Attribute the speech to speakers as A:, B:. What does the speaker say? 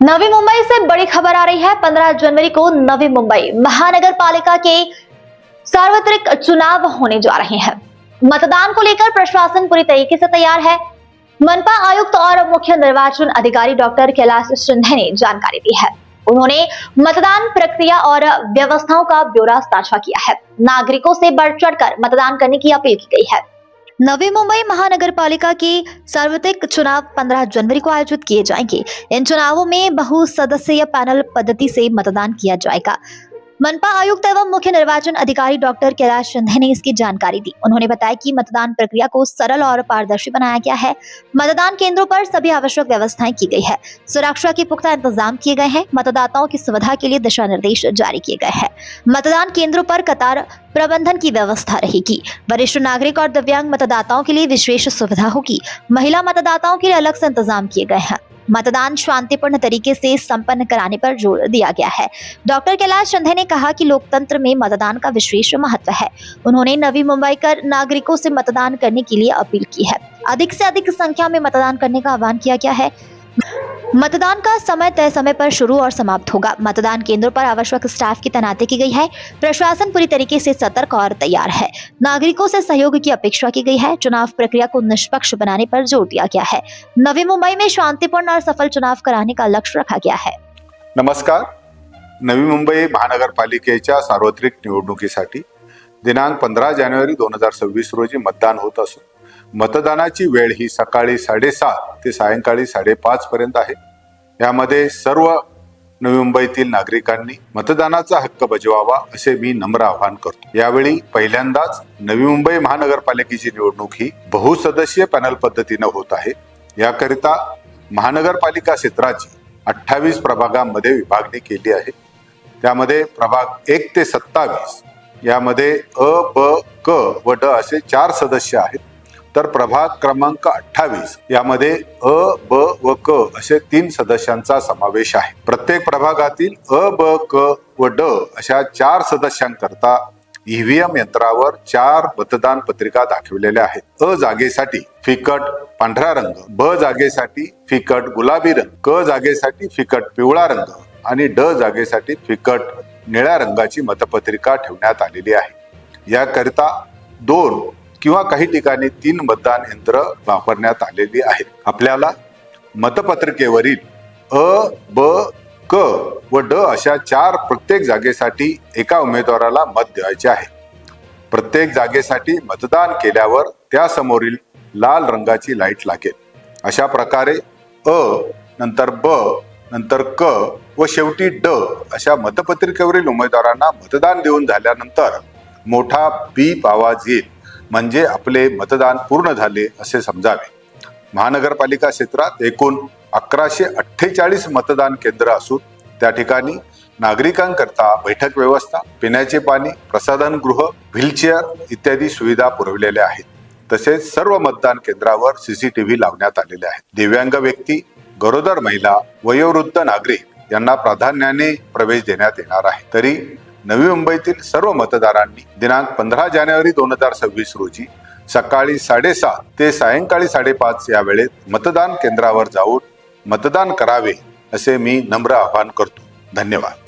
A: नवी मुंबई से बड़ी खबर आ रही है। 15 जनवरी को नवी मुंबई महानगर पालिका के सार्वत्रिक चुनाव होने जा रहे हैं। मतदान को लेकर प्रशासन पूरी तरीके से तैयार है। मनपा आयुक्त और मुख्य निर्वाचन अधिकारी डॉक्टर कैलाश शिंदे ने जानकारी दी है। उन्होंने मतदान प्रक्रिया और व्यवस्थाओं का ब्यौरा साझा किया है। नागरिकों से बढ़ चढ़कर मतदान करने की अपील की गई है। नवी मुंबई महानगर पालिका के सार्वत्रिक चुनाव 15 जनवरी को आयोजित किए जाएंगे। इन चुनावों में बहुसदस्यीय पैनल पद्धति से मतदान किया जाएगा। मनपा आयुक्त एवं मुख्य निर्वाचन अधिकारी डॉक्टर कैलाश शिंदे ने इसकी जानकारी दी। उन्होंने बताया कि मतदान प्रक्रिया को सरल और पारदर्शी बनाया गया है। मतदान केंद्रों पर सभी आवश्यक व्यवस्थाएं की गई है। सुरक्षा के पुख्ता इंतजाम किए गए हैं। मतदाताओं की सुविधा के लिए दिशा निर्देश जारी किए गए हैं। मतदान केंद्रों पर कतार प्रबंधन की व्यवस्था रहेगी। वरिष्ठ नागरिक और दिव्यांग मतदाताओं के लिए विशेष सुविधा होगी। महिला मतदाताओं के लिए अलग से इंतजाम किए गए हैं। मतदान शांतिपूर्ण तरीके से संपन्न कराने पर जोर दिया गया है। डॉक्टर कैलाश शिंदे ने कहा कि लोकतंत्र में मतदान का विशेष महत्व है। उन्होंने नवी मुंबई कर नागरिकों से मतदान करने के लिए अपील की है। अधिक से अधिक संख्या में मतदान करने का आह्वान किया गया है। मतदान का समय तय समय पर शुरू और समाप्त होगा। मतदान केंद्रों पर आवश्यक स्टाफ की तैनाती की गई है। प्रशासन पूरी तरीके से सतर्क और तैयार है। नागरिकों से सहयोग की अपेक्षा की गई है। चुनाव प्रक्रिया को निष्पक्ष बनाने पर जोर दिया गया है। नवी मुंबई में शांतिपूर्ण और सफल चुनाव कराने का लक्ष्य रखा गया है।
B: नमस्कार. नवी मुंबई महानगरपालिकेच्या सार्वत्रिक निवडणुकीसाठी दिनांक 15 जानेवारी 2026 रोजी मतदान होत असून मतदानाची वेळ ही सकाळी 7:30 ते सायंकाळी 5:30 पर्यंत आहे. यामध्ये सर्व नवी मुंबईतील नागरिकांनी मतदानाचा हक्क बजवावा असे मी नम्र आवाहन करतो. यावेळी पहिल्यांदाच नवी मुंबई महानगरपालिकेची निवडणूक ही बहुसदस्यीय पॅनल पद्धतीने होत आहे. याकरिता महानगरपालिका क्षेत्राची 28 प्रभागांमध्ये विभागणी केली आहे. त्यामध्ये प्रभाग 1 ते 27 यामध्ये अ, ब, क व ड असे 4 सदस्य आहेत. तर प्रभाग क्रमांक 28 यामध्ये अ, ब व क असे 3 सदस्यांचा समावेश आहे. प्रत्येक प्रभागातील अ, ब, क व ड अशा 4 सदस्यांकरता ईव्हीएम यंत्रावर 4 मतदान पत्रिका दाखवलेल्या आहेत. अ जागेसाठी फिकट पांढरा रंग, ब जागेसाठी फिकट गुलाबी रंग, क जागेसाठी फिकट पिवळा रंग आणि ड जागेसाठी फिकट निळ्या रंगाची मतपत्रिका ठेवण्यात आलेली आहे. याकरिता 2 किंवा काही ठिकाणी 3 मतदान यंत्र वापरण्यात आलेली आहेत. आपल्याला मतपत्रिकेवरील अ, ब, क व ड अशा 4 प्रत्येक जागेसाठी एका उमेदवाराला मत द्यायचे आहे. प्रत्येक जागेसाठी मतदान केल्यावर त्या समोरील लाल रंगाची लाईट लागेल. अशा प्रकारे अ नंतर ब नंतर क व शेवटी ड अशा मतपत्रिकेवरील उमेदवारांना मतदान देऊन झाल्यानंतर मोठा बीप आवाज येईल, म्हणजे आपले मतदान पूर्ण झाले असे समजावे. महानगरपालिका क्षेत्रात एकूण 1148 मतदान केंद्र असून त्या ठिकाणी नागरिकांकरता बैठक व्यवस्था, पिण्याचे पाणी, प्रसाधनगृह, व्हीलचेअर इत्यादी सुविधा पुरवलेल्या आहेत. तसेच सर्व मतदान केंद्रावर सीसीटीव्ही लावण्यात आलेले आहेत. दिव्यांग व्यक्ती, गरोदर महिला, वयोवृद्ध नागरिक यांना प्राधान्याने प्रवेश देण्यात येणार आहे. तरी नवी मुंबईतील सर्व मतदारांनी दिनांक 15 जानेवारी 2026 रोजी सकाळी 7:30 ते सायंकाळी 5:30 या वेळेत मतदान केंद्रावर जाऊन मतदान करावे असे मी नम्र आवाहन करतो. धन्यवाद.